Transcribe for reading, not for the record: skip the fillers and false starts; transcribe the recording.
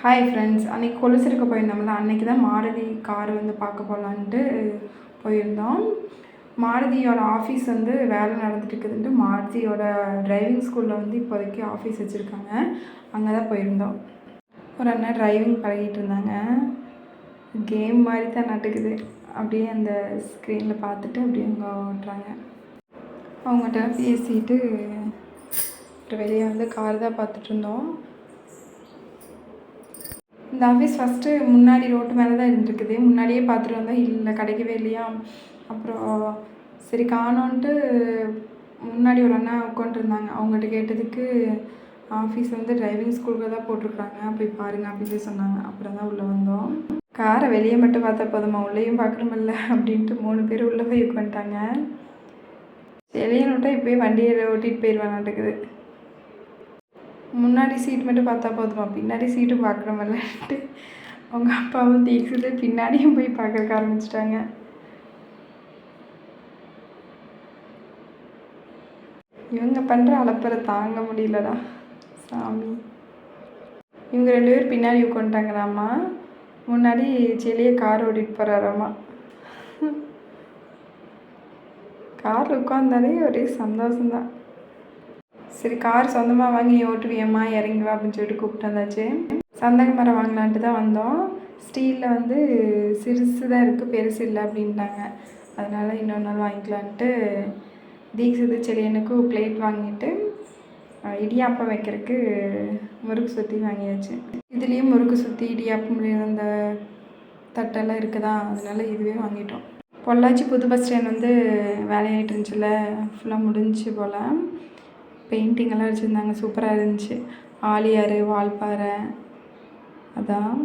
Hi friends, அன்றைக்கி கொலுசிருக்க போயிருந்தோம்ல, அன்றைக்கி தான் மாருதி கார் வந்து பார்க்க போகலான்ட்டு போயிருந்தோம். மாருதியோட ஆஃபீஸ் வந்து வேலை நடந்துட்டு இருக்குதுன்ட்டு மாருதியோட டிரைவிங் ஸ்கூலில் வந்து இப்போதைக்கு ஆஃபீஸ் வச்சுருக்காங்க. அங்கே தான் போயிருந்தோம். ஒரு அண்ணன் டிரைவிங் பழகிட்டு இருந்தாங்க. கேம் மாதிரி தான் நட்டுக்குது. அப்படியே அந்த ஸ்க்ரீனில் பார்த்துட்டு அப்படியே அவங்க ஓட்டுறாங்க. அவங்ககிட்ட பேசிட்டு வெளியே வந்து கார் தான் பார்த்துட்டு இருந்தோம். இந்த ஆஃபீஸ் ஃபஸ்ட்டு முன்னாடி ரோட்டு மேலே தான் இருந்துருக்குது. முன்னாடியே பார்த்துட்டு வந்தோம், இல்லை கிடைக்கவே இல்லையா. அப்புறம் சரி காணோன்ட்டு முன்னாடி ஒரு அண்ணா உட்காந்துருந்தாங்க. அவங்ககிட்ட கேட்டதுக்கு ஆஃபீஸ் வந்து டிரைவிங் ஸ்கூலுக்கு தான் போட்டிருக்காங்க, போய் பாருங்கள் அப்படின்னு சொல்லி சொன்னாங்க. அப்புறம் தான் உள்ளே வந்தோம். காரை வெளியே மட்டும் பார்த்தா போதுமா, உள்ளேயும் பார்க்குறோமில்ல அப்படின்ட்டு 3 பேர் உள்ளே போய் உட்காந்துட்டாங்க. வெளியே விட்டால் இப்போயே வண்டியை ஓட்டிகிட்டு போயிடுவானாட்டுக்குது. முன்னாடி சீட் மட்டும் பார்த்தா போதுமா, பின்னாடி சீட்டு பார்க்குற மாதிரிலான்ட்டு அவங்க அப்பாவும் தீக்குது பின்னாடியும் போய் பார்க்குறக்க ஆரம்பிச்சிட்டாங்க. இவங்க பண்ணுற அலப்பறை தாங்க முடியலடா சாமி. இவங்க 2 பேர் பின்னாடி உட்காந்துட்டாங்களாம்மா, முன்னாடி செடியை கார் ஓட்டிகிட்டு போகிறாராம்மா. காரில் உட்காந்தாலே ஒரே சந்தோஷம்தான். சரி கார் சொந்தமாக வாங்கி ஓட்டுவியம்மா, இறங்கி வா அப்படின்னு சொல்லிட்டு கூப்பிட்டு வந்தாச்சு. சந்தக மரம் வாங்கலான்ட்டு தான் வந்தோம். ஸ்டீலில் வந்து சிறுசு தான் இருக்குது, பெருசு இல்லை அப்படின்ட்டாங்க. அதனால் இன்னொரு நாள் வாங்கிக்கலான்ட்டு தீக்ஷித் செடியனுக்கு பிளேட் வாங்கிட்டு இடியாப்பம் வைக்கிறதுக்கு முறுக்கு சுற்றி வாங்கியாச்சு. இதுலேயும் முறுக்கு சுற்றி இடியாப்பம் அந்த தட்டெல்லாம் இருக்குதா, அதனால் இதுவே வாங்கிட்டோம். பொள்ளாச்சி புது பஸ் ஸ்டாண்ட் வந்து வேலையாகிட்டு இருந்துச்சுல, ஃபுல்லாக முடிஞ்சு போல். பெயிண்டிங்கெல்லாம் வச்சுருந்தாங்க, சூப்பராக இருந்துச்சு. ஆலியார், வால்பாறை, அதான்